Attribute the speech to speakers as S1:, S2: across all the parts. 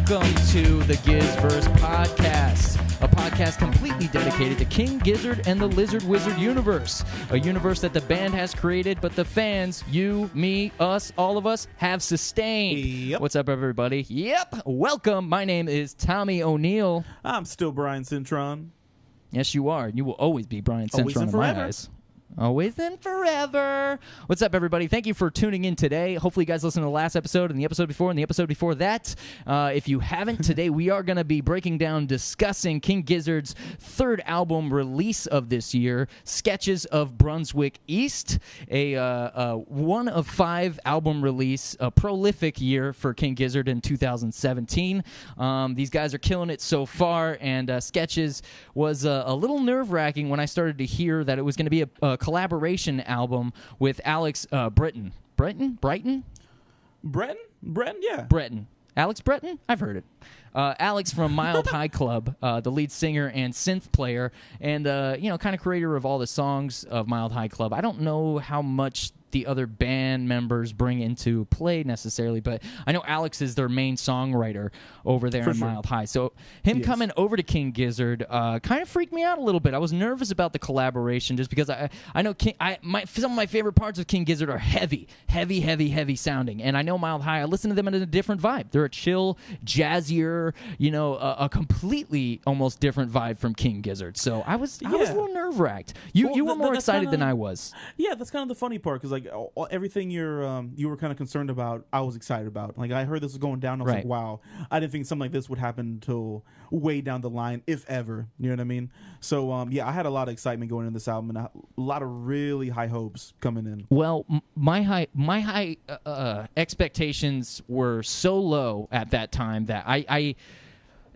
S1: Welcome to the GizzVerse podcast, a podcast completely dedicated to King Gizzard and the Lizard Wizard universe, a universe that the band has created, but the fans, you, me, us, all of us, have sustained.
S2: Yep.
S1: What's up, everybody? Yep. Welcome. My name is Tommy O'Neill.
S2: I'm still Brian Cintron.
S1: Yes, you are. You will always be Brian
S2: Always
S1: Cintron
S2: and
S1: in my
S2: forever.
S1: eyes. Always and forever. What's up, everybody? Thank you for tuning in today. Hopefully, you guys listened to the last episode and the episode before and the episode before that. If you haven't, today we are going to be breaking down, discussing King Gizzard's third album release of this year, Sketches of Brunswick East, a 1 of 5 album release, a prolific year for King Gizzard in 2017. These guys are killing it so far, and Sketches was a little nerve-wracking when I started to hear that it was going to be a collaboration album with Alex Breton. Breton?
S2: Yeah.
S1: Breton. Alex Breton? I've heard it. Alex from Mild High Club, the lead singer and synth player, and kind of creator of all the songs of Mild High Club. I don't know how much the other band members bring into play necessarily, but I know Alex is their main songwriter over there in Mild High. So him coming over to King Gizzard kind of freaked me out a little bit. I was nervous about the collaboration just because I know some of my favorite parts of King Gizzard are heavy sounding, and I know Mild High, I listen to them in a different vibe. They're a chill, jazzier, a completely almost different vibe from King Gizzard. So I was a little nerve-wracked. You were more excited than I was.
S2: Yeah, that's kind of the funny part, because everything you were kind of concerned about, I was excited about. Like, I heard this was going down, I was like, wow, I didn't think something like this would happen until way down the line, if ever. You know what I mean? So I had a lot of excitement going into this album, and a lot of really high hopes coming in.
S1: Well, my high expectations were so low at that time that I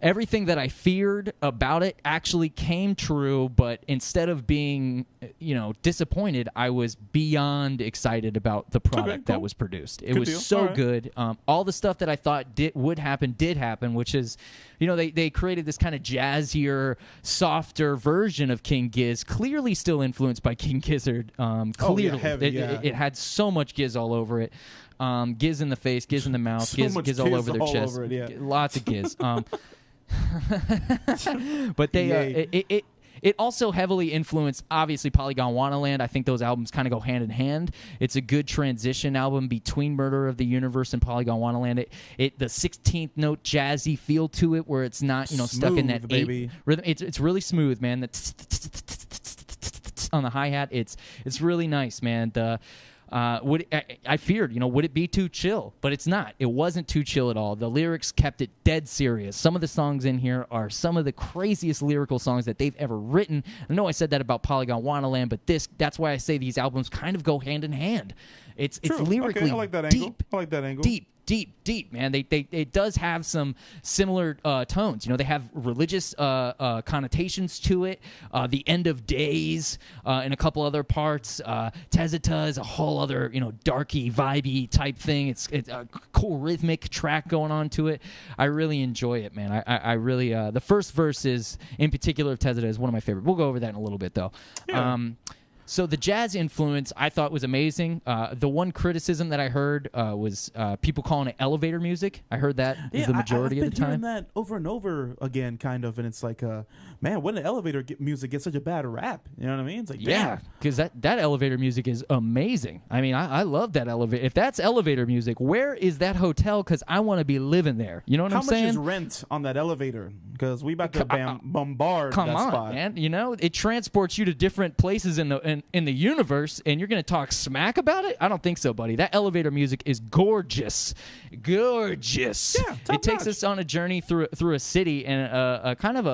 S1: everything that I feared about it actually came true, but instead of being, disappointed, I was beyond excited about the product that was produced. It was so good. All the stuff that I thought would happen, did happen, which is, they created this kind of jazzier, softer version of King Giz, clearly still influenced by King Gizzard. Clearly. It had so much Giz all over it. Giz in the face, Giz in the mouth, Giz all over their chest.
S2: Over it,
S1: Lots of Giz. But it also heavily influenced, obviously, Polygon Wannaland. I think those albums kind of go hand in hand. It's a good transition album between Murder of the Universe and Polygon Wannaland. The 16th note jazzy feel to it, where it's not stuck in that
S2: baby
S1: rhythm. It's really smooth, man. On the hi-hat, it's really nice, man. I feared, would it be too chill? But it's not. It wasn't too chill at all. The lyrics kept it dead serious. Some of the songs in here are some of the craziest lyrical songs that they've ever written. I know I said that about Polygon Wannaland, but that's why I say these albums kind of go hand in hand. It's lyrically
S2: I like that angle. I like that angle.
S1: Deep, man. It does have some similar tones. They have religious connotations to it. The end of days and a couple other parts. Tezita is a whole other darky, vibey type thing. It's a cool rhythmic track going on to it. I really enjoy it, man. I really the first verse is in particular of Tezita is one of my favorite. We'll go over that in a little bit though.
S2: Yeah.
S1: So the jazz influence I thought was amazing. The one criticism that I heard was people calling it elevator music. I heard that the majority of the time.
S2: I've been hearing that over and over again, kind of, and it's like, man, when did elevator music get such a bad rap? You know what I mean? It's like,
S1: yeah, because that elevator music is amazing. I mean, I love that elevator. If that's elevator music, where is that hotel? Because I want to be living there. You know what I'm saying?
S2: How much is rent on that elevator? Because we about to bombard that spot.
S1: Come on, man. It transports you to different places in the universe, and you're going to talk smack about it? I don't think so, buddy. That elevator music is gorgeous. Gorgeous.
S2: Yeah,
S1: it takes us on a journey through a city and a kind of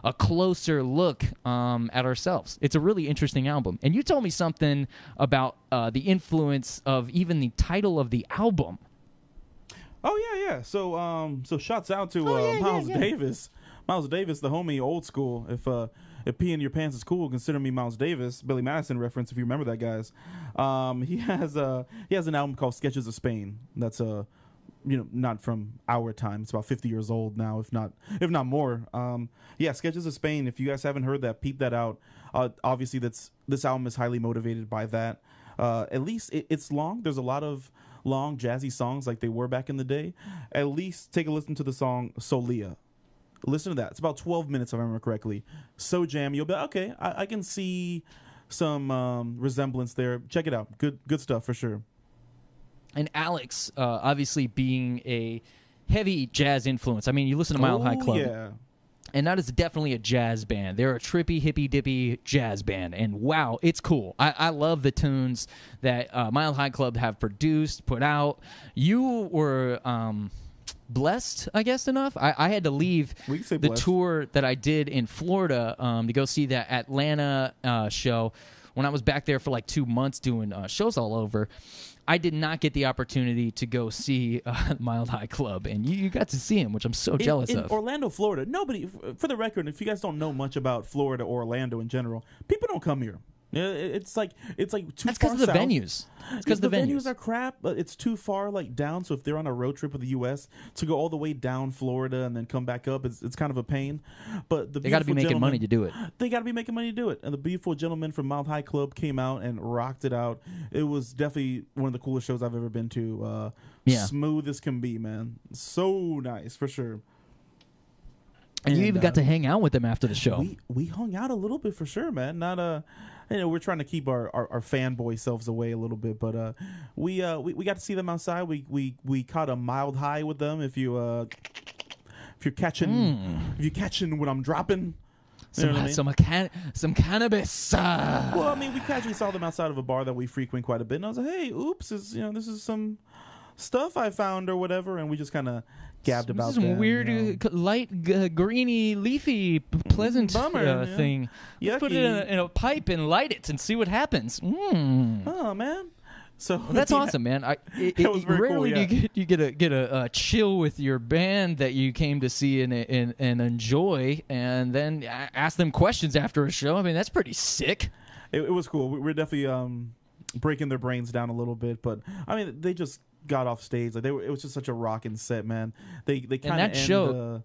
S1: a closer look at ourselves. It's a really interesting album. And you told me something about the influence of even the title of the album.
S2: Oh, yeah. So shouts out to Miles Davis. Miles Davis, the homie, old school. If pee in your pants is cool, consider me Miles Davis. Billy Madison reference, if you remember that, guys. He has an album called Sketches of Spain. That's not from our time. It's about 50 years old now, if not more. Sketches of Spain. If you guys haven't heard that, peep that out. Obviously, this album is highly motivated by that. At least it's long. There's a lot of long jazzy songs like they were back in the day, at least take a listen to the song Solia. Listen to that. It's about 12 minutes, if I remember correctly. So jam. You'll be like, okay, I can see some resemblance there. Check it out. Good stuff for sure.
S1: And Alex, obviously being a heavy jazz influence. I mean, you listen to Mile High Club.
S2: Yeah.
S1: And that is definitely a jazz band. They're a trippy, hippy-dippy jazz band. And wow, it's cool. I love the tunes that Mile High Club have produced, put out. You were blessed, I guess, enough. I had to leave the
S2: blessed.
S1: tour that I did in Florida to go see that Atlanta show when I was back there for like 2 months doing shows all over. I did not get the opportunity to go see Mile High Club, and you got to see him, which I'm so jealous
S2: in
S1: of.
S2: Orlando, Florida, nobody, for the record, if you guys don't know much about Florida or Orlando in general, people don't come here. It's like too
S1: That's
S2: far
S1: because of the
S2: south.
S1: venues. It's because
S2: the
S1: the venues
S2: are crap, but it's too far like down. So if they're on a road trip with the U.S. to go all the way down Florida and then come back up, it's kind of a pain. But
S1: They got to be making money to do it.
S2: They got to be making money to do it. And the beautiful gentleman from Mile High Club came out and rocked it out. It was definitely one of the coolest shows I've ever been to. Smooth as can be, man. So nice for sure.
S1: And you even got to hang out with them after the show.
S2: We hung out a little bit for sure, man. Not we're trying to keep our fanboy selves away a little bit, but we got to see them outside. We caught a mild high with them. If you're catching what I'm dropping. You know what I mean?
S1: Some cannabis.
S2: Well, I mean, we casually saw them outside of a bar that we frequent quite a bit, and I was like, "Hey, oops, this is some stuff I found or whatever," and we just kind of gabbed about
S1: some
S2: them,
S1: weird, light, greeny, leafy, pleasant thing.
S2: Yucky.
S1: Put it in a pipe and light it and see what happens.
S2: Oh man. So
S1: well, that's awesome, man.
S2: That was very
S1: rarely
S2: cool,
S1: do you get a chill with your band that you came to see and enjoy, and then ask them questions after a show. I mean, that's pretty sick.
S2: It was cool. We're definitely breaking their brains down a little bit, but I mean, they just got off stage. Like it was just such a rocking set, man. They kind of
S1: show.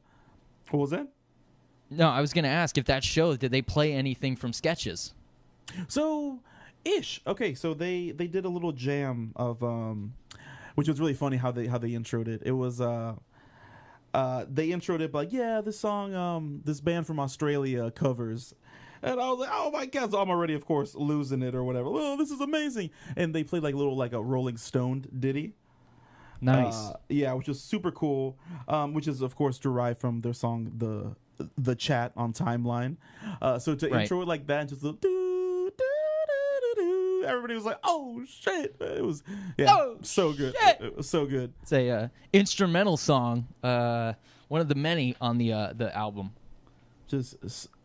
S2: What was that?
S1: No, I was going to ask if that show, did they play anything from sketches?
S2: So. Ish. Okay, so they did a little jam of which was really funny how they introed it. It was they introed it like, yeah, this song this band from Australia covers. And I was like, oh my god, so I'm already of course losing it or whatever. Oh, this is amazing. And they played like a Rolling Stone ditty.
S1: Nice.
S2: Yeah, which is super cool. Which is of course derived from their song the Chat on Timeline. So to intro it like that and just everybody was like, "Oh shit!" It was so good. It was so good.
S1: It's a instrumental song, one of the many on the album.
S2: Just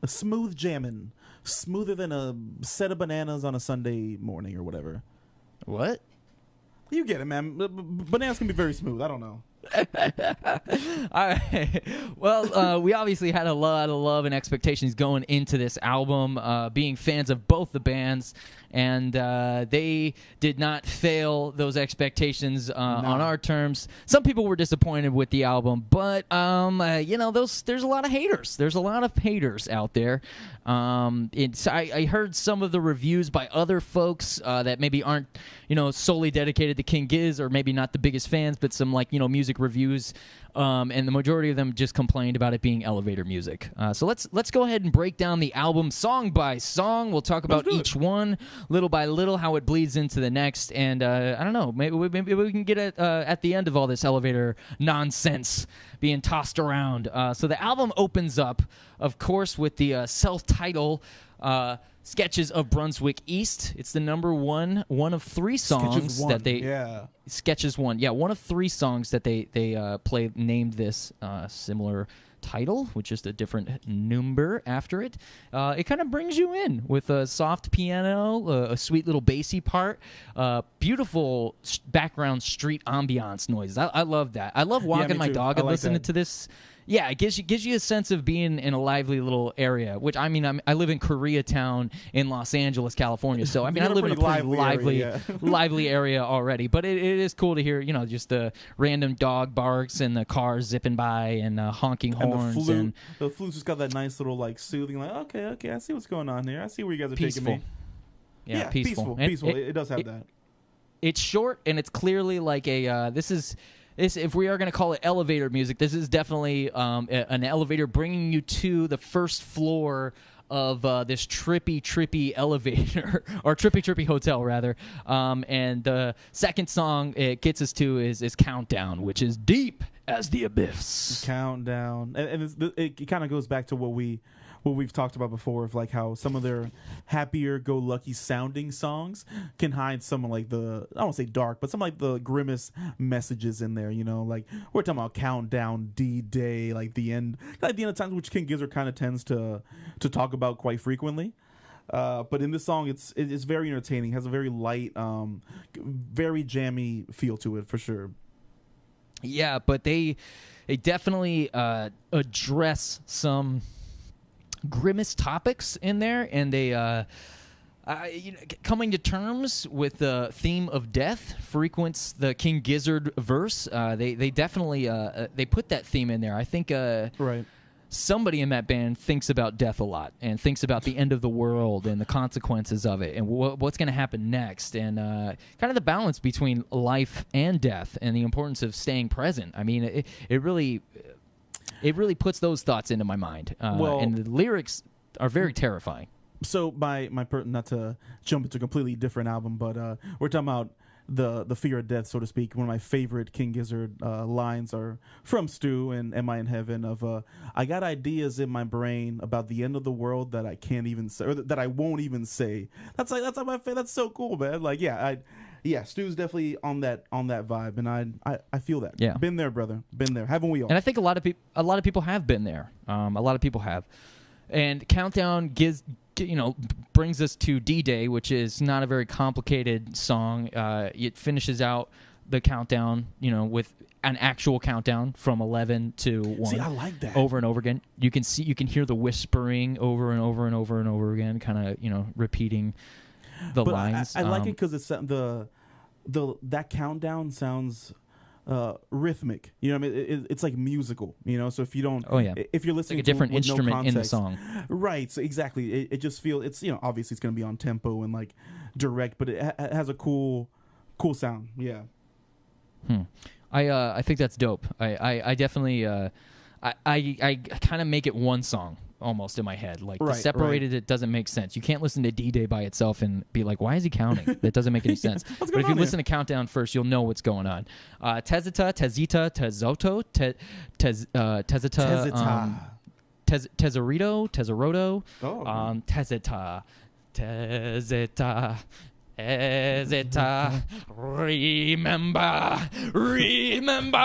S2: a smooth jamming, smoother than a set of bananas on a Sunday morning or whatever.
S1: What?
S2: You get it, man. Bananas can be very smooth. I don't know.
S1: All right. Well, we obviously had a lot of love and expectations going into this album, being fans of both the bands, and they did not fail those expectations on our terms. Some people were disappointed with the album, but there's a lot of haters. There's a lot of haters out there. I heard some of the reviews by other folks that maybe aren't solely dedicated to King Giz, or maybe not the biggest fans, but some music reviews, and the majority of them just complained about it being elevator music. So let's go ahead and break down the album song by song. We'll talk about each one little by little, how it bleeds into the next, and I don't know, maybe we can get it at the end of all this elevator nonsense being tossed around. So the album opens up, of course, with the self-titled Sketches of Brunswick East. It's the number one of three songs that they Sketches 1. Yeah, one of three songs that they play named this similar title, which is a different number after it. It kind of brings you in with a soft piano, a sweet little bassy part, beautiful background street ambiance noises. I love that. I love walking my dog and listening to this. Yeah, it gives you a sense of being in a lively little area, which I mean, I live in Koreatown in Los Angeles, California. So I mean, I live in a pretty lively area already. But it is cool to hear, just the random dog barks and the cars zipping by and honking horns.
S2: And the flute's just got that nice little soothing, okay, I see what's going on here. I see where you guys are taking me.
S1: Yeah,
S2: peaceful. It does have that.
S1: it's short and it's clearly like a this if we are going to call it elevator music, this is definitely an elevator bringing you to the first floor of this trippy elevator or trippy hotel rather. And the second song it gets us to is Countdown, which is deep as the abyss.
S2: Countdown, and it kind of goes back to what we've talked about before, of like how some of their happier go lucky sounding songs can hide some of like the, I don't say dark, but some like the grimmest messages in there, you know, like we're talking about Countdown, D-Day, like the end of times, which King Gizzard kind of tends to talk about quite frequently. But in this song, it's very entertaining, has a very light, very jammy feel to it for sure.
S1: Yeah, but they definitely address some grimmest topics in there, and they coming to terms with the theme of death frequents the King Gizzard verse. They definitely they put that theme in there. I think
S2: right.
S1: Somebody in that band thinks about death a lot and thinks about the end of the world and the consequences of it and what's going to happen next, and kind of the balance between life and death and the importance of staying present. I mean, it really puts those thoughts into my mind. And the lyrics are very terrifying.
S2: So not to jump into a completely different album, but we're talking about the fear of death, so to speak. One of my favorite King Gizzard lines are from Stu and Am I in Heaven of I got ideas in my brain about the end of the world that I can't even say, or that I won't even say. That's my favorite. That's so cool, man. Like, yeah, Stu's definitely on that vibe, and I feel that.
S1: Yeah,
S2: been there, brother. Been there. Haven't we all?
S1: And I think a lot of people have been there. A lot of people have. And Countdown brings us to D-Day, which is not a very complicated song. It finishes out the countdown, with an actual countdown from 11 to 1.
S2: See, I like that.
S1: Over and over again. You can hear the whispering over and over and over and over again, kind of, repeating the lines.
S2: I like it because it's that countdown sounds rhythmic, I mean, it's like musical, so if you don't, if you're listening,
S1: it's like a different
S2: with
S1: instrument
S2: no context,
S1: in the song,
S2: right? So exactly, it just feels, it's obviously it's going to be on tempo and like direct, but it has a cool sound. Yeah.
S1: I think that's dope. I definitely I kind of make it one song almost in my head. Like, separated, it doesn't make sense. You can't listen to D-Day by itself and be like, why is he counting? That doesn't make any sense. But if you listen to Countdown first, you'll know what's going on. Tezita, Tezoto, Tezita, Tezeroto, Tezita, remember.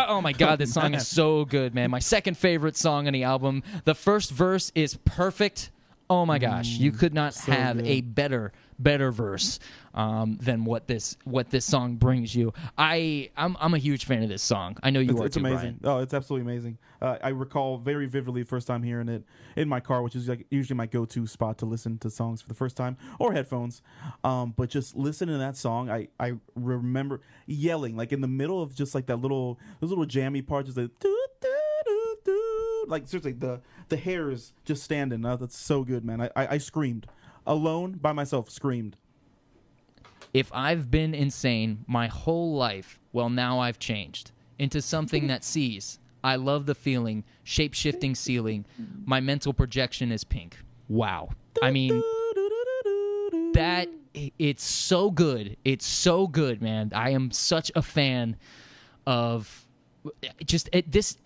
S1: Oh my God, this song is so good, man. My second favorite song on the album. The first verse is perfect. Oh my gosh, you could not have a better verse than what this song brings you. I'm a huge fan of this song. I know you are too,
S2: amazing.
S1: Brian.
S2: Oh, it's absolutely amazing. I recall very vividly the first time hearing it in my car, which is like usually my go-to spot to listen to songs for the first time, or headphones. But just listening to that song, I remember yelling like in the middle of just like those little jammy parts, just like doo, doo, doo, doo. Like seriously, the hairs just standing. That's so good, man. I screamed alone by myself. Screamed.
S1: If I've been insane my whole life, well, now I've changed into something that sees. I love the feeling, shape-shifting ceiling. My mental projection is pink. Wow. I mean, it's so good. It's so good, man. I am such a fan of just this.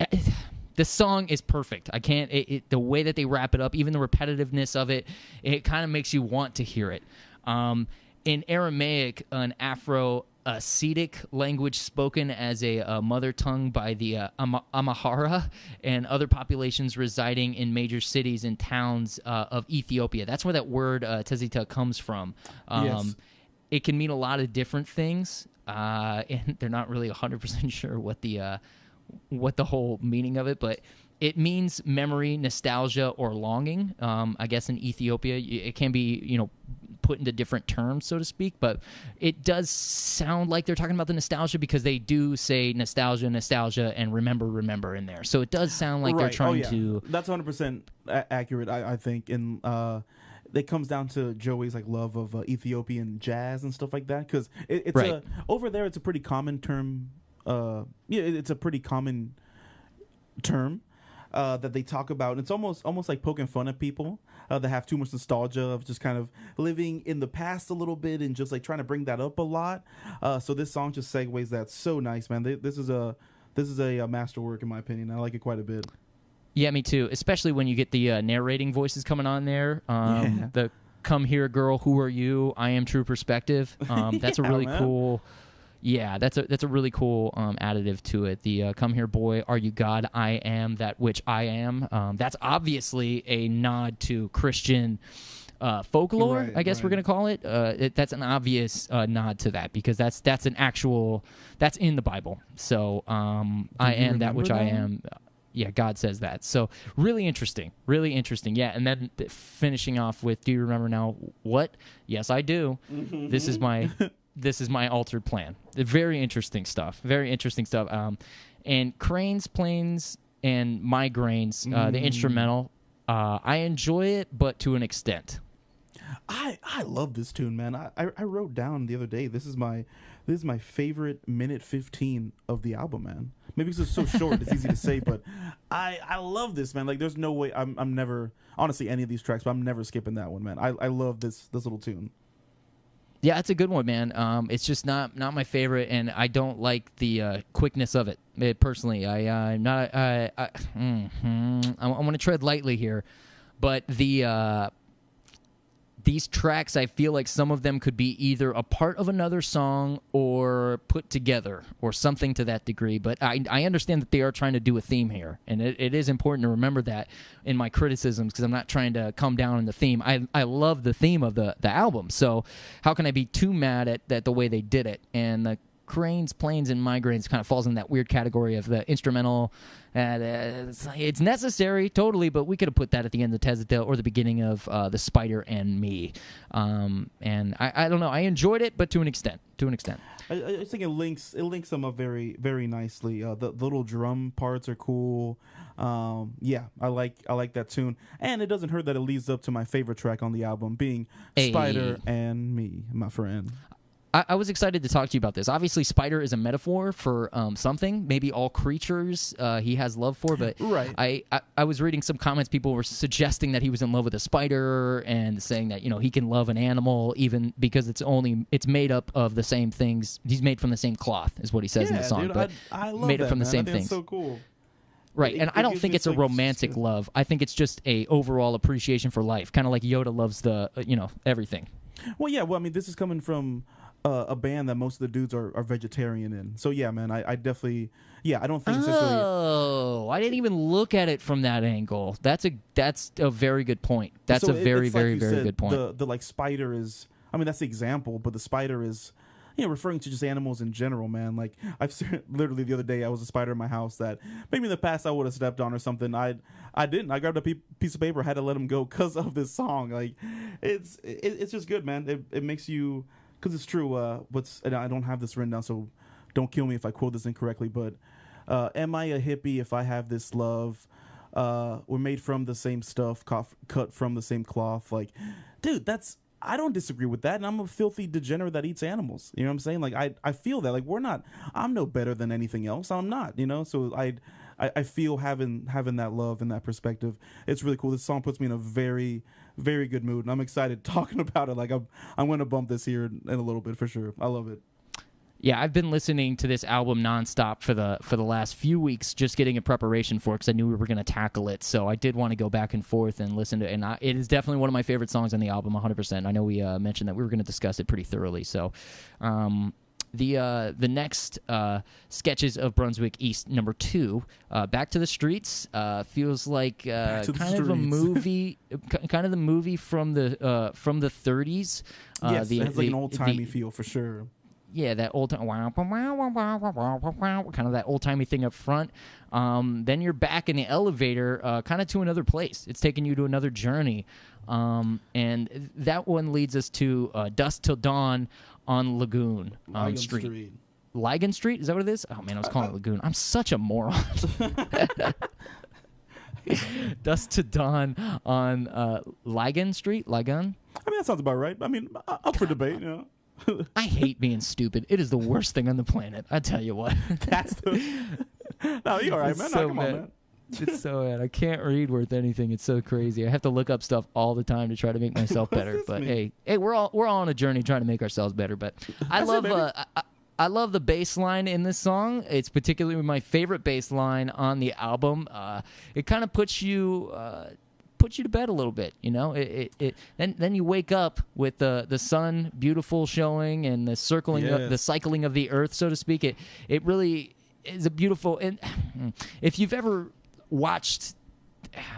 S1: This song is perfect. I can't. The way that they wrap it up, even the repetitiveness of it, it kind of makes you want to hear it. In Aramaic, an Afro-Ascetic language spoken as a mother tongue by the Amhara and other populations residing in major cities and towns of Ethiopia. That's where that word tezita comes from.
S2: Yes.
S1: It can mean a lot of different things, and they're not really 100% sure what the whole meaning of it, but it means memory, nostalgia, or longing. I guess in Ethiopia, it can be, put into different terms, so to speak. But it does sound like they're talking about the nostalgia because they do say nostalgia, and remember in there. So it does sound like they're trying to.
S2: That's 100% accurate, I think. And it comes down to Joey's like love of Ethiopian jazz and stuff like that, because it's over there. It's a pretty common term. It's a pretty common term that they talk about. And it's almost like poking fun at people that have too much nostalgia of just kind of living in the past a little bit and just like trying to bring that up a lot. So this song just segues that so nice, man. This is a masterwork in my opinion. I like it quite a bit.
S1: Yeah, me too. Especially when you get the narrating voices coming on there. The "Come Here, Girl, Who Are You? I Am True Perspective." That's a really cool. Yeah, that's a really cool additive to it. The "Come Here, Boy, Are You God? I Am That Which I Am." That's obviously a nod to Christian folklore, I guess we're gonna call it. That's an obvious nod to that because that's in the Bible. So I am that which I am. Yeah, God says that. So really interesting. Yeah, and then finishing off with, do you remember now what? Yes, I do. Mm-hmm. This is my altered plan. Very interesting stuff. And Cranes, Planes, and Migraines, the instrumental, I enjoy it, but to an extent.
S2: I love this tune, man. I wrote down the other day, this is my favorite minute 15 of the album, man. Maybe because it's so short, it's easy to say, but I love this, man. Like, there's no way I'm never, honestly, any of these tracks, but I'm never skipping that one, man. I love this little tune.
S1: Yeah, it's a good one, man. It's just not my favorite, and I don't like the quickness of it. Personally, I'm going to tread lightly here, but these tracks, I feel like some of them could be either a part of another song or put together or something to that degree. But I understand that they are trying to do a theme here, and it is important to remember that in my criticisms because I'm not trying to come down on the theme. I love the theme of the album, so how can I be too mad at the way they did it? And the Cranes, Planes, and Migraines kind of falls in that weird category of the instrumental. It's necessary, totally, but we could have put that at the end of Tezita or the beginning of The Spider and Me. And I don't know. I enjoyed it, but to an extent.
S2: I think it links them up very, very nicely. The little drum parts are cool. I like that tune. And it doesn't hurt that it leads up to my favorite track on the album, being Spider and Me, my friend.
S1: I was excited to talk to you about this. Obviously, spider is a metaphor for something. Maybe all creatures he has love for. But
S2: right.
S1: I was reading some comments. People were suggesting that he was in love with a spider and saying that he can love an animal even because it's made up of the same things. He's made from the same cloth, is what he says in the song.
S2: Dude,
S1: but
S2: I love
S1: made
S2: that,
S1: it from
S2: man.
S1: the same
S2: I think
S1: things.
S2: it's so cool.
S1: Right, and I don't think it's a romantic love. I think it's just a overall appreciation for life, kind of like Yoda loves the everything.
S2: Well, yeah. Well, I mean, this is coming from a band that most of the dudes are vegetarian in. So yeah, man, I definitely, I don't think it's necessarily.
S1: Oh, I didn't even look at it from that angle. That's a very good point. That's a very, very, very good point.
S2: The like spider is, I mean, that's the example, but the spider is, referring to just animals in general, man. Like I've literally the other day, I was a spider in my house that maybe in the past I would have stepped on or something. I didn't. I grabbed a piece of paper, had to let him go because of this song. Like it's just good, man. It makes you. Because it's true, and I don't have this written down, so don't kill me if I quote this incorrectly, but am I a hippie if I have this love? We're made from the same stuff, cut from the same cloth. Like, dude, I don't disagree with that, and I'm a filthy degenerate that eats animals. You know what I'm saying? Like, I feel that. Like, I'm no better than anything else. I'm not, So I feel having that love and that perspective. It's really cool. This song puts me in a very, very good mood, and I'm excited talking about it. Like I'm going to bump this here in a little bit for sure. I love it.
S1: Yeah, I've been listening to this album nonstop for the last few weeks, just getting in preparation for it because I knew we were going to tackle it. So I did want to go back and forth and listen to it, and it is definitely one of my favorite songs on the album, 100%. I know we mentioned that we were going to discuss it pretty thoroughly. So. The next Sketches of Brunswick East #2, Back to the Streets, feels like kind of a movie, kind of the movie from the 30s.
S2: Yes, it has like an old timey feel for sure.
S1: that old time, kind of that old timey thing up front. Then you're back in the elevator, kind of to another place. It's taking you to another journey, and that one leads us to Dusk Till Dawn on Lagoon Street. Ligon Street, is that what it is? Oh man, I was calling it Lagoon. I'm such a moron. Dusk to Dawn on Ligon Street. Ligon.
S2: I mean, that sounds about right. I mean, up for debate, you know.
S1: I hate being stupid. It is the worst thing on the planet. I tell you what.
S2: That's the. No, you're all right, man.
S1: So
S2: come on, man.
S1: It's so bad. I can't read worth anything. It's so crazy. I have to look up stuff all the time to try to make myself better. But
S2: mean?
S1: hey, we're all on a journey trying to make ourselves better. But I love the bass line in this song. It's particularly my favorite bass line on the album. It kind of puts you to bed a little bit, you know. Then you wake up with the sun beautiful showing and the the cycling of the earth, so to speak. It really is a beautiful. And if you've ever watched,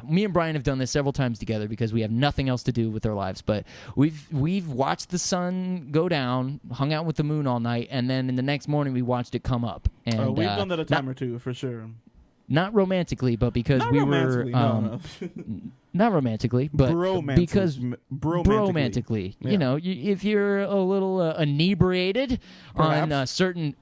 S1: me and Brian have done this several times together because we have nothing else to do with our lives. But we've watched the sun go down, hung out with the moon all night, and then in the next morning we watched it come up. And
S2: we've done that a time or two for sure.
S1: Not romantically, but because we were not romantically, but because bromantically. Yeah. You know, if you're a little inebriated on certain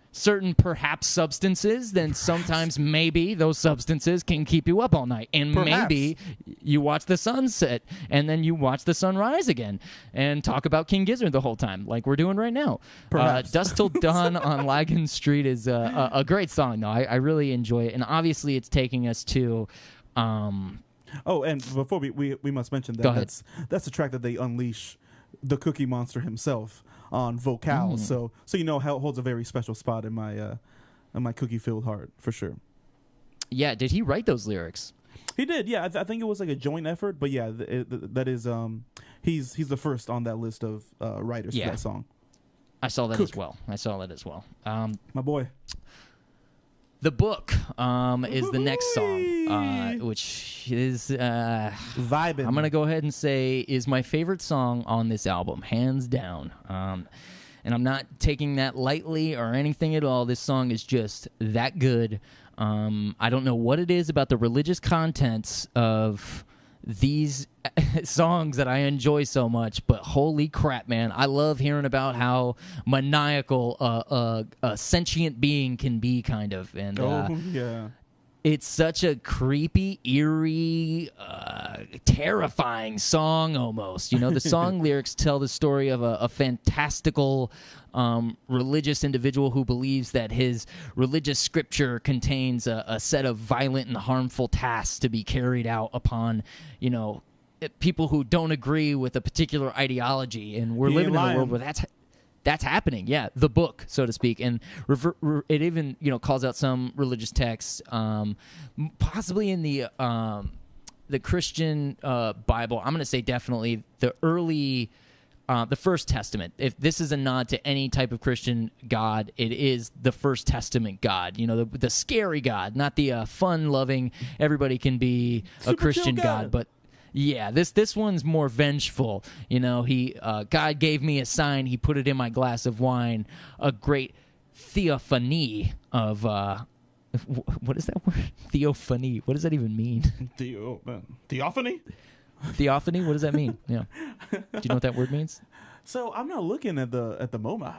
S1: perhaps substances, then sometimes maybe those substances can keep you up all night. And maybe you watch the sunset and then you watch the sunrise again and talk about King Gizzard the whole time, like we're doing right now. Dusk Till Dawn on Ligon Street is a great song, though. I really enjoy it. And obviously it's taking us to...
S2: Oh, and before we must mention that that's the track that they unleash the Cookie Monster himself on vocals. So you know how it holds a very special spot in my cookie-filled heart for sure.
S1: Yeah, did he write those lyrics?
S2: He did. Yeah, I think it was like a joint effort. But yeah, that is he's the first on that list of writers for that song.
S1: I saw that as well.
S2: My boy.
S1: The Book is the next song, which is
S2: vibing.
S1: I'm gonna go ahead and say is my favorite song on this album, hands down. And I'm not taking that lightly or anything at all. This song is just that good. I don't know what it is about the religious contents of these songs that I enjoy so much, but holy crap, man. I love hearing about how maniacal a sentient being can be, kind of. And it's such a creepy, eerie, terrifying song almost. You know, the song lyrics tell the story of a fantastical religious individual who believes that his religious scripture contains a set of violent and harmful tasks to be carried out upon, you know, people who don't agree with a particular ideology. And we're living in a world where that's happening. Yeah, the book, so to speak. And it even, you know, calls out some religious texts, possibly in the Christian Bible. I'm going to say definitely the early, the First Testament. If this is a nod to any type of Christian God, it is the First Testament God. You know, the scary God, not the fun-loving, everybody can be a Christian God, but... Yeah, this one's more vengeful. You know, God gave me a sign. He put it in my glass of wine. A great theophany of what is that word? Theophany. What does that even mean?
S2: Theophany?
S1: Theophany. What does that mean? Yeah. Do you know what that word means?
S2: So I'm not looking at the moment.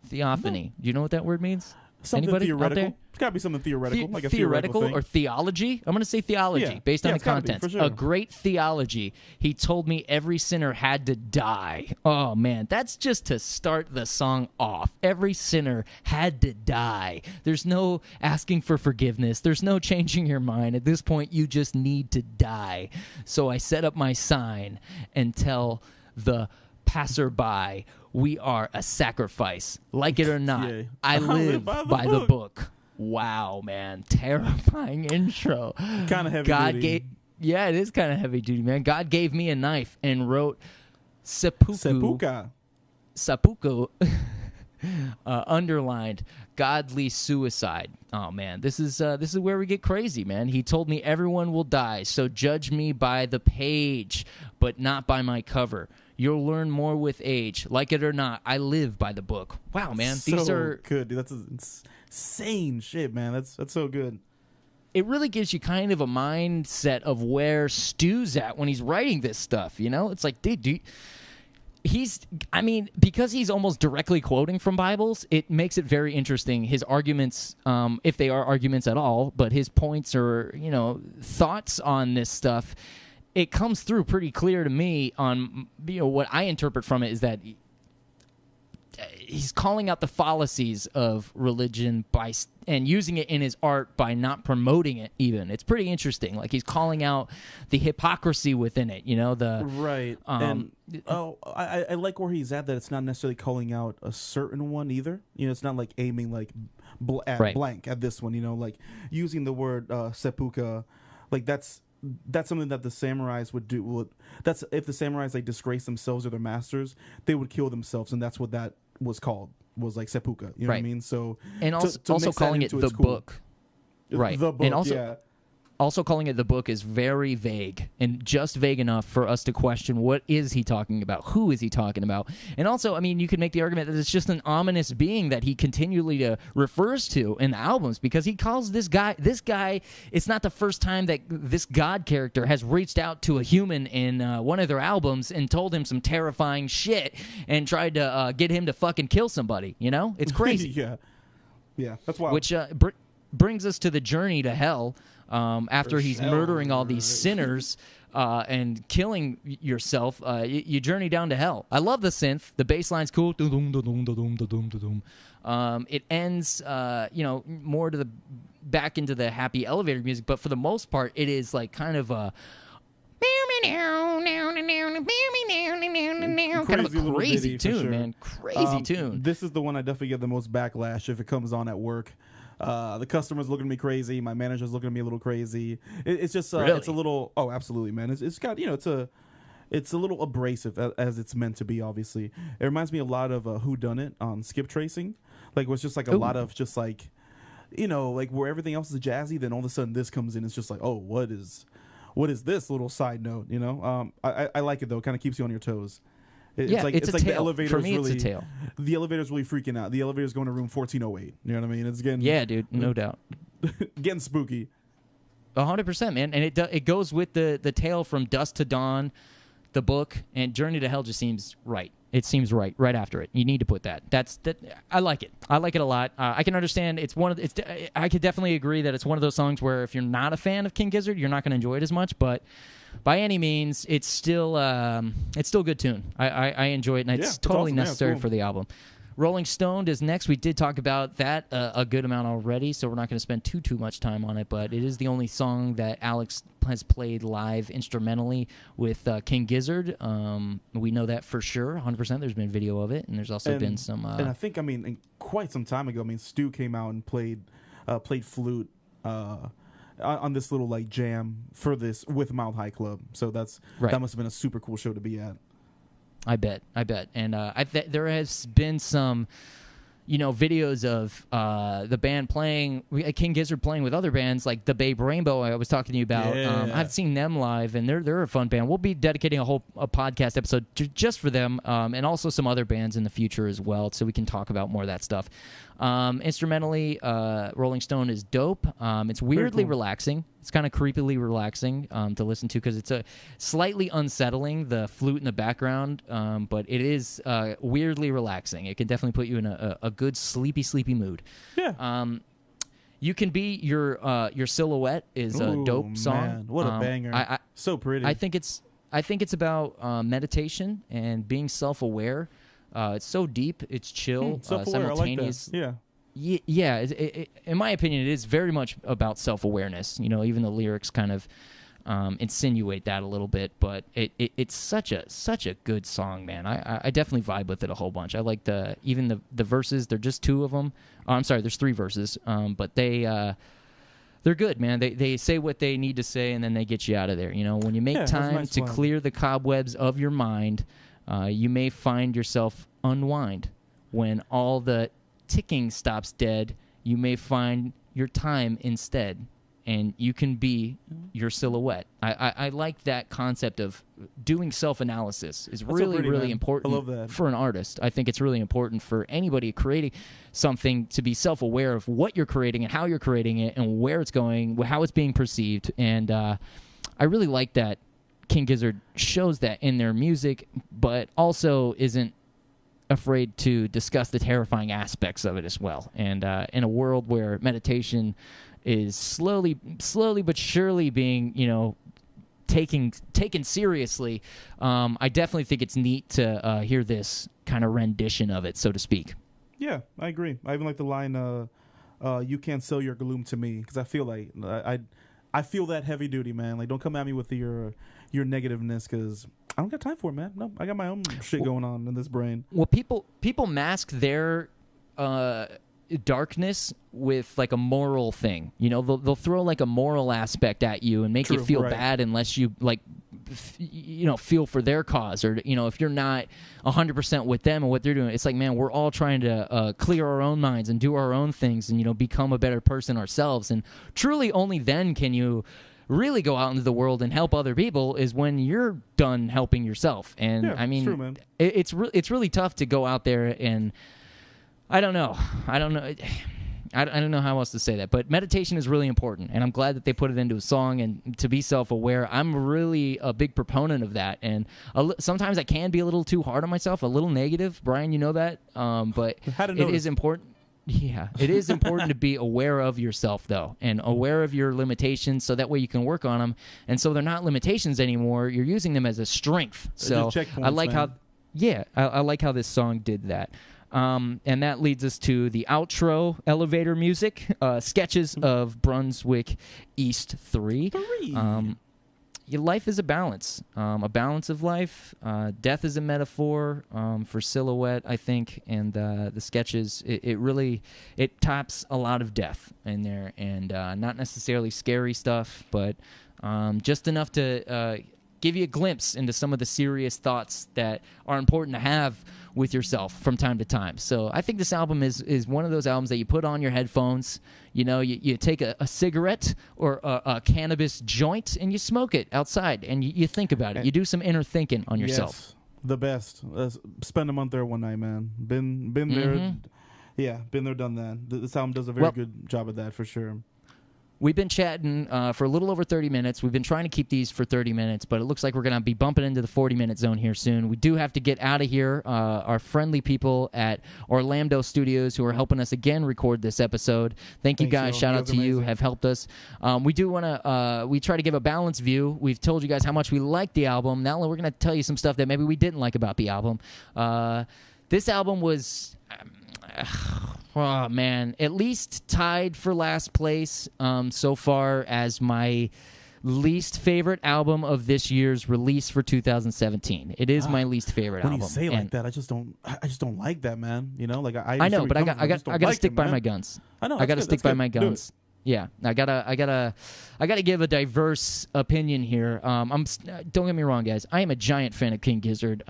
S1: Theophany. Do you know what that word means?
S2: Something
S1: Anybody
S2: theoretical.
S1: out there?
S2: It's got to be something theoretical, like a
S1: theoretical
S2: thing.
S1: Or theology. I'm going to say theology based on the content.
S2: Sure.
S1: A great theology. He told me every sinner had to die. Oh man, that's just to start the song off. Every sinner had to die. There's no asking for forgiveness. There's no changing your mind. At this point, you just need to die. So I set up my sign and tell the passerby, we are a sacrifice. Like it or not, I live by the book. Wow, man. Terrifying intro.
S2: Kind of heavy duty.
S1: Yeah, it is kind of heavy duty, man. God gave me a knife and wrote seppuku. Underlined godly suicide. Oh man, this is where we get crazy, man. He told me everyone will die, so judge me by the page, but not by my cover. You'll learn more with age. Like it or not, I live by the book. Wow, man. These are
S2: good, dude. That's insane shit, man. That's so good.
S1: It really gives you kind of a mindset of where Stu's at when he's writing this stuff, you know? It's like, dude, because he's almost directly quoting from Bibles, it makes it very interesting. His arguments, if they are arguments at all, but his points or, thoughts on this stuff, it comes through pretty clear to me on, what I interpret from it is that he's calling out the fallacies of religion and using it in his art by not promoting it even. It's pretty interesting. Like he's calling out the hypocrisy within it,
S2: Right. I like where he's at, that it's not necessarily calling out a certain one either. It's not like aiming like blank at this one, like using the word seppuku, like that's something that the samurais would do. That's if the samurais like disgrace themselves or their masters, they would kill themselves, and that's what that was called, was like seppuku. You know what I mean? So
S1: and also calling it the book, right?
S2: The book,
S1: and also calling it the book is very vague, and just vague enough for us to question what is he talking about, who is he talking about, and also, you could make the argument that it's just an ominous being that he continually refers to in the albums, because he calls this guy. It's not the first time that this God character has reached out to a human in one of their albums and told him some terrifying shit and tried to get him to fucking kill somebody. It's crazy.
S2: yeah, that's wild.
S1: Which brings us to the journey to hell. After he's murdering all these sinners and killing yourself, you journey down to hell. I love the synth. The bass line's cool. It ends, more to the back into the happy elevator music, but for the most part, it is like kind of a crazy tune, man. Crazy tune.
S2: This is the one I definitely get the most backlash if it comes on at work. The customer's looking at me crazy. My manager's looking at me a little crazy. It's just
S1: really?
S2: It's a little. Oh, absolutely, man. It's got it's a little abrasive as it's meant to be. Obviously, it reminds me a lot of Whodunit on Skip Tracing. Like, it's just like a lot of just like, like where everything else is jazzy, then all of a sudden this comes in. It's just like, oh, what is this little side note? I like it though. It kind of keeps you on your toes.
S1: It's like
S2: the elevator's
S1: for me,
S2: really,
S1: it's a tail.
S2: The elevator's really freaking out. The elevator's going to room 1408. You know what I mean? It's getting
S1: dude, no doubt,
S2: getting spooky.
S1: 100%, man. And it goes with the tale from Dusk to Dawn, the book, and Journey to Hell just seems right. It seems right after it. You need to put that. I like it. I like it a lot. I can understand. I could definitely agree that it's one of those songs where if you're not a fan of King Gizzard, you're not going to enjoy it as much. But by any means, it's still a good tune. I enjoy it, and it's totally
S2: awesome.
S1: necessary
S2: Cool.
S1: for the album. Rolling Stoned is next. We did talk about that a good amount already, so we're not going to spend too much time on it, but it is the only song that Alex has played live instrumentally with King Gizzard. We know that for sure, 100%. There's been video of it, and there's also been some...
S2: and I think, quite some time ago, Stu came out and played flute on this little like jam for this with Mile High Club. So that must have been a super cool show to be at.
S1: I bet. And there has been some, videos of the band playing, King Gizzard playing with other bands like the Babe Rainbow I was talking to you about.
S2: Yeah.
S1: I've seen them live, and they're a fun band. We'll be dedicating a whole podcast episode just for them, and also some other bands in the future as well, so we can talk about more of that stuff. Instrumentally, Rolling Stone is dope. It's weirdly relaxing. It's kind of creepily relaxing to listen to because it's a slightly unsettling, the flute in the background, but it is weirdly relaxing. It can definitely put you in a good sleepy mood.
S2: Yeah.
S1: You Can Be Your Silhouette is a dope song.
S2: Man. What a banger. So pretty.
S1: I think it's about meditation and being self-aware. It's so deep. It's chill. Simultaneous.
S2: I like that.
S1: Yeah. In my opinion, it is very much about self-awareness. Even the lyrics kind of insinuate that a little bit, but it's such a good song, man. I definitely vibe with it a whole bunch. I like the verses. They're just two of them. Oh, I'm sorry, there's three verses, but they're good, man. They say what they need to say, and then they get you out of there. When you make time to clear the cobwebs of your mind, you may find yourself unwind. When all the ticking stops dead, you may find your time instead. and you can be your silhouette. I like that concept of doing self-analysis is really important
S2: I love that.
S1: for an artist. I think it's really important for anybody creating something to be self-aware of what you're creating and how you're creating it and where it's going, how it's being perceived. And I really like that King Gizzard shows that in their music, but also isn't afraid to discuss the terrifying aspects of it as well. And in a world where meditation is slowly but surely being, taken seriously, I definitely think it's neat to hear this kind of rendition of it, so to speak.
S2: Yeah, I agree. I even like the line, "You can't sell your gloom to me," because I feel like I feel that heavy duty, man. Like, don't come at me with your negativeness, because I don't got time for it, man. No, I got my own shit going on in this brain.
S1: Well, people mask their darkness with like a moral thing. They'll throw like a moral aspect at you and make you feel bad unless you like feel for their cause, or if you're not 100% with them and what they're doing. It's like, man, we're all trying to clear our own minds and do our own things and become a better person ourselves. And truly only then can you really go out into the world and help other people, is when you're done helping yourself. And I mean,
S2: it's true, man.
S1: It's really tough to go out there and I don't know I don't know how else to say that, but meditation is really important, and I'm glad that they put it into a song. And to be self-aware, I'm really a big proponent of that. And sometimes I can be a little too hard on myself, a little negative. Brian, you know that, but it is important. Yeah, it is important to be aware of yourself, though, and aware of your limitations, so that way you can work on them. And so they're not limitations anymore. You're using them as a strength. So I like I like how this song did that. And that leads us to the outro elevator music, sketches of Brunswick East 3. Your life is a balance of life. Death is a metaphor for silhouette, I think, and the sketches, it really taps a lot of death in there, and not necessarily scary stuff, but just enough to give you a glimpse into some of the serious thoughts that are important to have with yourself from time to time. So I think this album is one of those albums that you put on your headphones, you take a cigarette or a cannabis joint and you smoke it outside, and you think about it. You do some inner thinking on yourself.
S2: Yes, the best. Spend a month there one night, man. Been there. Yeah, been there, done that. This album does a very good job of that, for sure.
S1: We've been chatting for a little over 30 minutes. We've been trying to keep these for 30 minutes, but it looks like we're going to be bumping into the 40-minute zone here soon. We do have to get out of here. Our friendly people at Orlando Studios, who are helping us again record this episode. Thanks, you guys. Shout out to you. Have helped us. We do want to we try to give a balanced view. We've told you guys how much we like the album. Now we're going to tell you some stuff that maybe we didn't like about the album. This album was... oh, man, at least tied for last place so far as my least favorite album of this year's release for 2017. It is my least favorite album.
S2: When you say like that, I just don't like that, man. Like
S1: I know, but I got to stick by my guns.
S2: I know.
S1: I got to stick by my guns. Yeah, I gotta give a diverse opinion here. Don't get me wrong, guys. I am a giant fan of King Gizzard.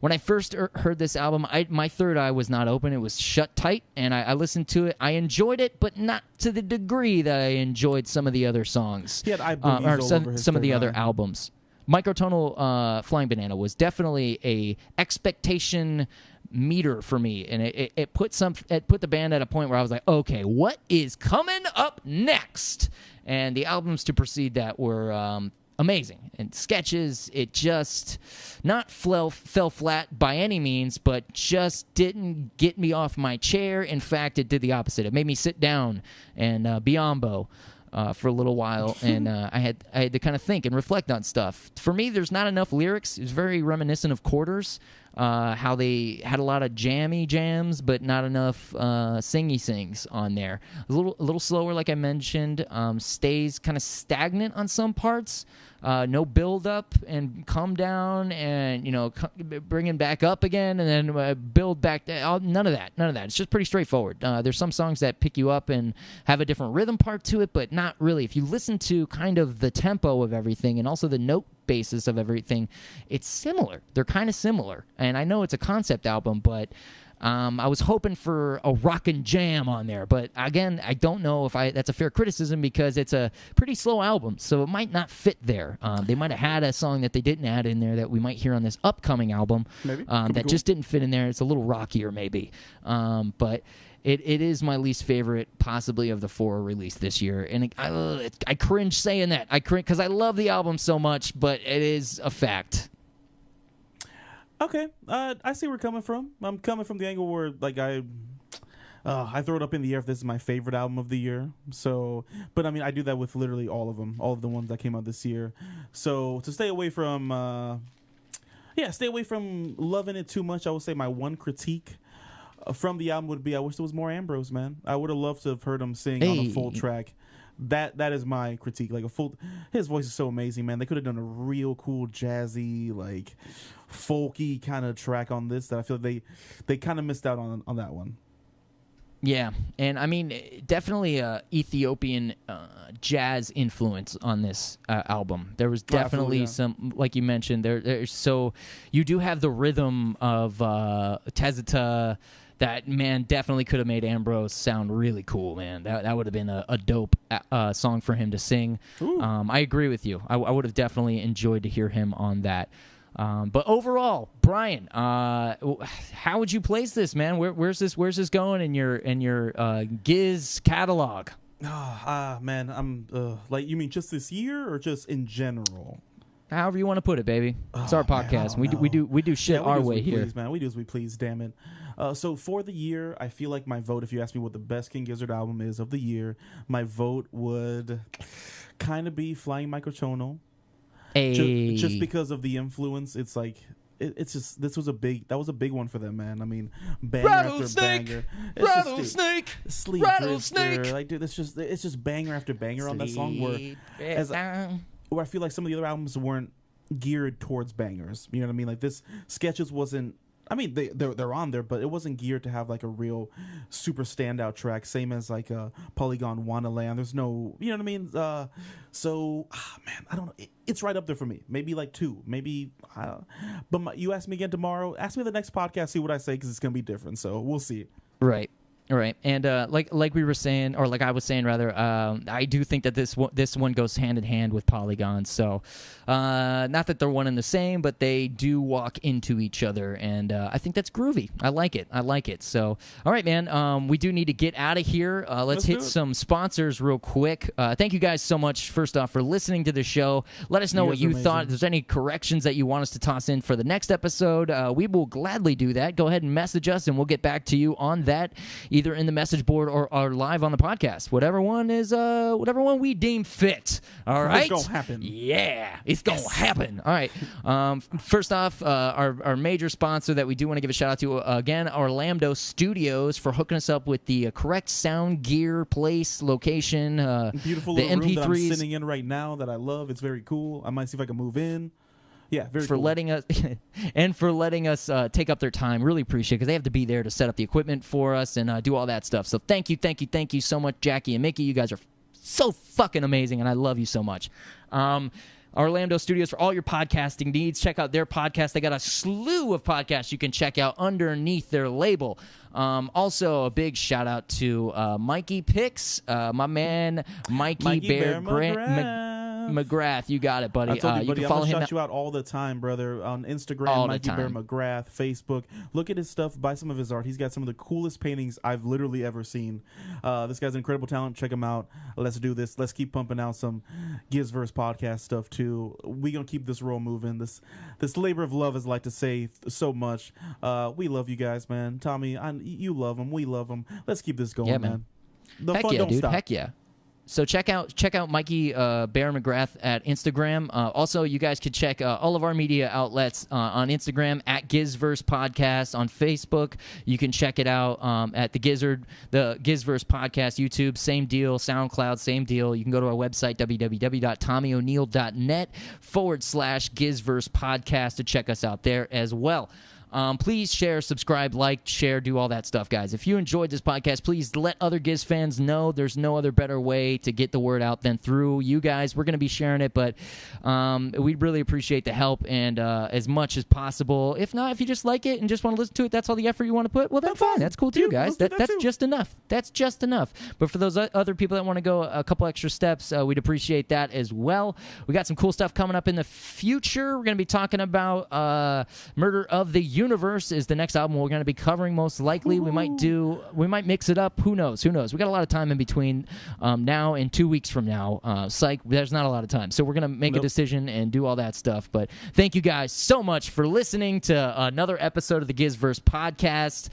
S1: When I first heard this album, my third eye was not open; it was shut tight, and I listened to it. I enjoyed it, but not to the degree that I enjoyed some of the other songs, or some of the other albums. Microtonal Flying Banana was definitely a expectation meter for me, and it put the band at a point where I was like, okay, what is coming up next? And the albums to precede that were amazing. And Sketches, it just not fell flat by any means, but just didn't get me off my chair. In fact, it did the opposite. It made me sit down and biombo for a little while, and I had to kind of think and reflect on stuff. For me, there's not enough lyrics. It was very reminiscent of Quarters, how they had a lot of jammy jams, but not enough singy sings on there. A little slower, like I mentioned. Stays kind of stagnant on some parts. No build up and come down, and bringing back up again, and then build back. None of that. It's just pretty straightforward. There's some songs that pick you up and have a different rhythm part to it, but not really. If you listen to kind of the tempo of everything and also the note basis of everything, it's similar. They're kind of similar. And I know it's a concept album, but I was hoping for a rockin' jam on there, but again, I don't know if that's a fair criticism because it's a pretty slow album, so it might not fit there. They might have had a song that they didn't add in there that we might hear on this upcoming album that just didn't fit in there. It's a little rockier maybe, but it is my least favorite possibly of the 4 released this year, and I cringe saying that. I cringe because I love the album so much, but it is a fact.
S2: Okay, I see where you're coming from. I'm coming from the angle where, like, I throw it up in the air if this is my favorite album of the year. So, but I mean, I do that with literally all of them, all of the ones that came out this year. So to stay away from, stay away from loving it too much, I would say my one critique from the album would be I wish there was more Ambrose, man. I would have loved to have heard him sing on a full track. That is my critique. Like his voice is so amazing, man. They could have done a real cool jazzy, like folky kind of track on this that I feel like they kind of missed out on that one.
S1: Yeah, and I mean, definitely Ethiopian jazz influence on this album. There was definitely some, like you mentioned, so you do have the rhythm of Tezita. That, man, definitely could have made Ambrose sound really cool, man. That would have been a dope song for him to sing. I agree with you. I would have definitely enjoyed to hear him on that. But overall, Brian, how would you place this, man? Where's this going in your Giz catalog?
S2: Man, I'm like, you mean just this year or just in general?
S1: However you want to put it, baby. It's our podcast.
S2: Man,
S1: we do shit our way here.
S2: Please, man. We do as we please, damn it. So for the year, I feel like my vote, if you ask me what the best King Gizzard album is of the year, my vote would kind of be Flying Microtonal. Just because of the influence. It's like it's just that was a big one for them, man. I mean, banger after banger.
S1: Rattlesnake,
S2: Sleep Drifter. Like, dude, it's just banger after banger on that song. Where I feel like some of the other albums weren't geared towards bangers. You know what I mean? Like, this Sketches wasn't. I mean, they're on there, but it wasn't geared to have like a real super standout track. Same as like Polygon Wannaland. There's no, you know what I mean? Man, I don't know. It's right up there for me. Maybe like 2. Maybe. But you ask me again tomorrow. Ask me the next podcast. See what I say because it's gonna be different. So we'll see.
S1: Right. All right, and like we were saying, or like I was saying rather, I do think that this one goes hand in hand with Polygon. So, not that they're one and the same, but they do walk into each other, and I think that's groovy. I like it. So, all right, man, we do need to get out of here. Let's hit some sponsors real quick. Thank you guys so much, first off, for listening to the show. Let us know what you thought. If there's any corrections that you want us to toss in for the next episode, we will gladly do that. Go ahead and message us, and we'll get back to you on that, either in the message board or live on the podcast. Whatever one we deem fit. All right?
S2: It's gonna happen.
S1: Yeah, it's gonna happen. All right. First off, our major sponsor that we do want to give a shout out to, again, Orlando Studios, for hooking us up with the correct sound gear, place, location.
S2: Beautiful
S1: the
S2: little
S1: MP3s.
S2: room that I'm sitting in right now that I love. It's very cool. I might see if I can move in. Yeah, very
S1: for
S2: cool.
S1: letting us take up their time. Really appreciate it because they have to be there to set up the equipment for us and do all that stuff. So thank you so much, Jackie and Mickey. You guys are so fucking amazing, and I love you so much. Orlando Studios for all your podcasting needs. Check out their podcast. They got a slew of podcasts you can check out underneath their label. Also, a big shout out to Mikey Picks, my man Mikey Bear McGrath. You got it, buddy.
S2: I told you, buddy,
S1: can follow
S2: I'm
S1: him
S2: gonna shout you out all the time, brother. On Instagram, Mikey Bear McGrath, Facebook. Look at his stuff. Buy some of his art. He's got some of the coolest paintings I've literally ever seen. This guy's an incredible talent. Check him out. Let's do this. Let's keep pumping out some GizzVerse podcast stuff too. We gonna keep this roll moving. This labor of love, as I like to say so much. We love you guys, man. Tommy, you love him. We love him. Let's keep this going,
S1: yeah,
S2: man. The
S1: Heck
S2: fun
S1: yeah,
S2: don't
S1: dude.
S2: stop.
S1: Heck yeah. So check out Mikey Bear McGrath at Instagram. Also, you guys could check all of our media outlets on Instagram at GizzVerse Podcast. On Facebook, you can check it out at the GizzVerse Podcast. YouTube, same deal. SoundCloud, same deal. You can go to our website, www.tommyoneal.net /GizzVerse Podcast to check us out there as well. Please share, subscribe, like, share, do all that stuff, guys. If you enjoyed this podcast, please let other Giz fans know. There's no other better way to get the word out than through you guys. We're going to be sharing it, but we'd really appreciate the help and as much as possible. If not, if you just like it and just want to listen to it, that's all the effort you want to put, well, that's fine. That's cool too, guys. That's just enough. That's just enough. But for those other people that want to go a couple extra steps, we'd appreciate that as well. We got some cool stuff coming up in the future. We're going to be talking about Murder of the Universe is the next album we're going to be covering most likely. We might mix it up. Who knows? We got a lot of time in between now and 2 weeks from now. Psych, there's not a lot of time. So we're going to make a decision and do all that stuff. But thank you guys so much for listening to another episode of the GizzVerse podcast.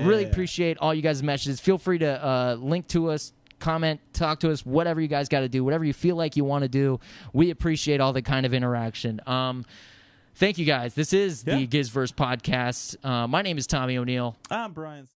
S1: Really appreciate all you guys' messages. Feel free to link to us, comment, talk to us, whatever you guys got to do, whatever you feel like you want to do. We appreciate all the kind of interaction. Thank you, guys. This is the GizzVerse podcast. My name is Tommy O'Neill.
S2: I'm Brian.